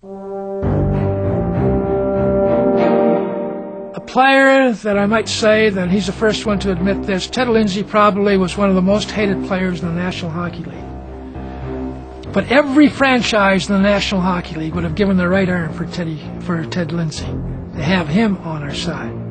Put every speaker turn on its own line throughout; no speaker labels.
A player that I might say that he's the first one to admit this, Ted Lindsay probably was one of the most hated players in the National Hockey League. But every franchise in the National Hockey League would have given their right arm for Ted Lindsay, to have him on our side.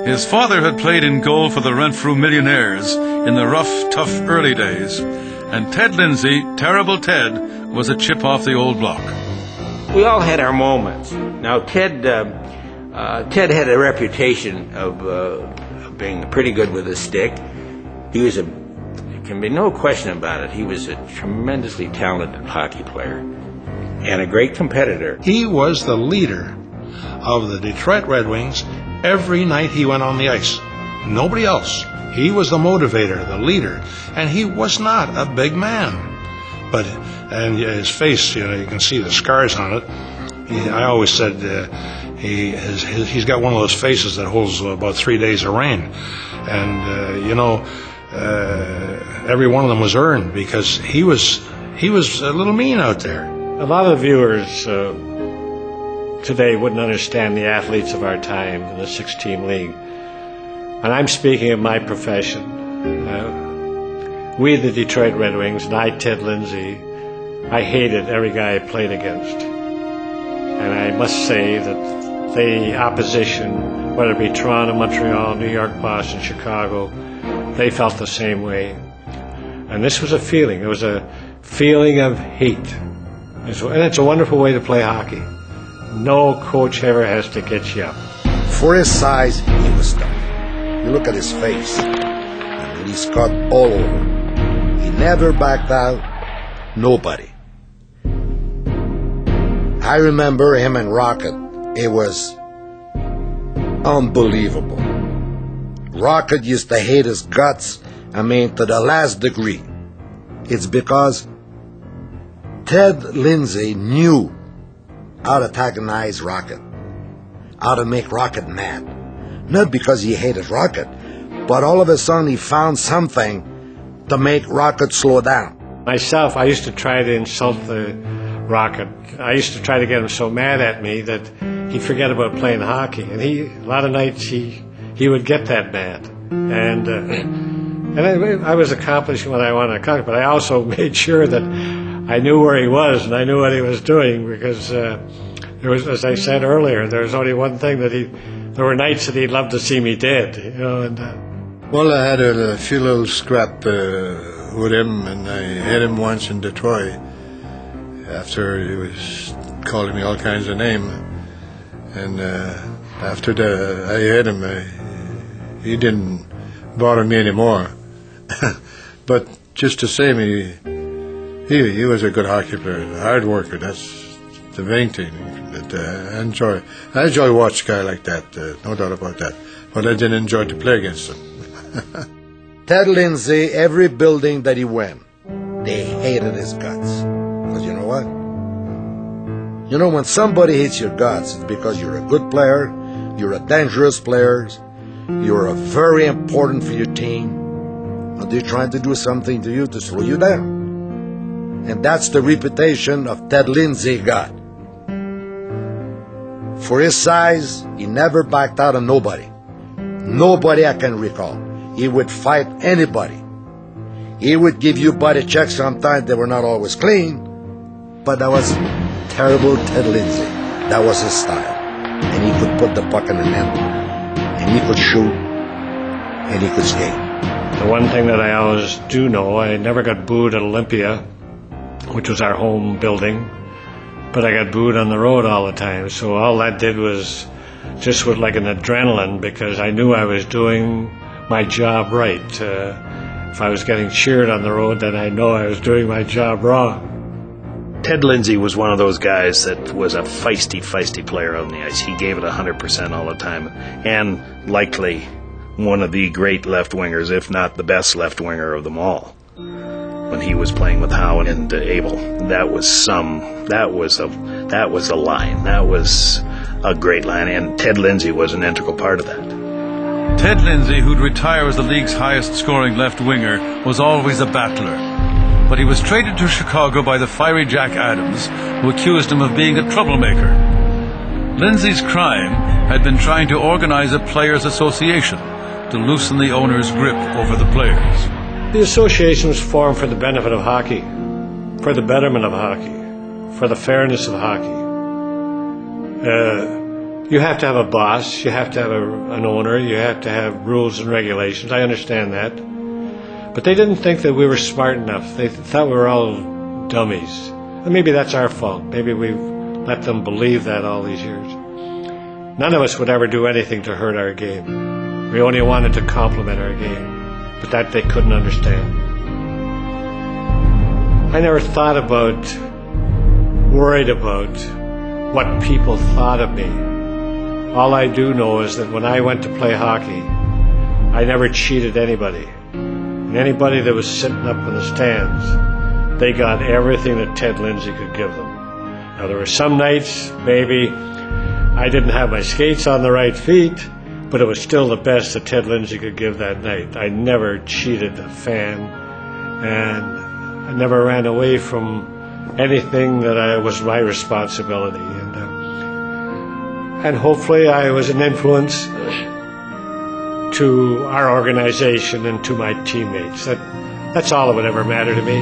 His father had played in goal for the Renfrew Millionaires in the rough, tough early days, and Ted Lindsay, Terrible Ted, was a chip off the old block.
We all had our moments. Now, Ted had a reputation of being pretty good with a stick. There can be no question about it. He was a tremendously talented hockey player and a great competitor.
He was the leader of the Detroit Red Wings every night he went on the ice. Nobody else. He was the motivator, the leader, and he was not a big man. And his face, you can see the scars on it. I always said he's got one of those faces that holds about 3 days of rain. And, every one of them was earned because he was a little mean out there.
A lot of the viewers today wouldn't understand the athletes of our time in the 6-team league. And I'm speaking of my profession. We, the Detroit Red Wings, and I, Ted Lindsay, I hated every guy I played against. And I must say that the opposition, whether it be Toronto, Montreal, New York, Boston, Chicago, they felt the same way. And this was a feeling. It was a feeling of hate. And it's a wonderful way to play hockey. No coach ever has to get you up.
For his size, he was tough. You look at his face, and he's cut all over. He never backed out. Nobody. I remember him and Rocket. It was unbelievable. Rocket used to hate his guts, to the last degree. It's because Ted Lindsay knew how to antagonize Rocket, how to make Rocket mad. Not because he hated Rocket, but all of a sudden he found something to make Rocket slow down.
Myself, I used to try to insult the Rocket. I used to try to get him so mad at me that he'd forget about playing hockey. And a lot of nights he would get that mad. And I was accomplishing what I wanted to accomplish, but I also made sure that I knew where he was and I knew what he was doing, because there was, as I said earlier, there was only one thing that there were nights that he'd love to see me dead,
Well, I had a few little scrap with him, and I hit him once in Detroit after he was calling me all kinds of names. And after I hit him, he didn't bother me anymore. But just the same, he was a good hockey player, a hard worker. That's the main thing. That I enjoy watch a guy like that, no doubt about that. But I didn't enjoy to play against him.
Ted Lindsay, every building that he went, they hated his guts. Because you know what? When somebody hates your guts, it's because you're a good player, you're a dangerous player, you're very important for your team, and they're trying to do something to you to slow you down. And that's the reputation of Ted Lindsay got. For his size, he never backed out of nobody. Nobody I can recall. He would fight anybody. He would give you body checks sometimes. They were not always clean, but that was Terrible Ted Lindsay. That was his style. And he could put the puck in the net, and he could shoot, and he could skate.
The one thing that I always do know, I never got booed at Olympia, which was our home building, but I got booed on the road all the time. So all that did was just with like an adrenaline, because I knew I was doing my job right. If I was getting cheered on the road, then I know I was doing my job wrong.
Ted Lindsay was one of those guys that was a feisty player on the ice. He gave it 100% all the time, and likely one of the great left wingers, if not the best left winger of them all. When he was playing with Howe and Abel, that was a line. That was a great line, and Ted Lindsay was an integral part of that.
Ted Lindsay, who'd retire as the league's highest-scoring left winger, was always a battler. But he was traded to Chicago by the fiery Jack Adams, who accused him of being a troublemaker. Lindsay's crime had been trying to organize a players' association to loosen the owner's grip over the players.
The association was formed for the benefit of hockey, for the betterment of hockey, for the fairness of hockey. You have to have a boss, you have to have an owner, you have to have rules and regulations. I understand that. But they didn't think that we were smart enough. They thought we were all dummies. And maybe that's our fault. Maybe we've let them believe that all these years. None of us would ever do anything to hurt our game. We only wanted to complement our game. But that they couldn't understand. I never thought about, worried about what people thought of me. All I do know is that when I went to play hockey, I never cheated anybody. And anybody that was sitting up in the stands, they got everything that Ted Lindsay could give them. Now, there were some nights, maybe, I didn't have my skates on the right feet, but it was still the best that Ted Lindsay could give that night. I never cheated a fan, and I never ran away from anything that was my responsibility. And hopefully I was an influence to our organization and to my teammates. That's all that would ever matter to me.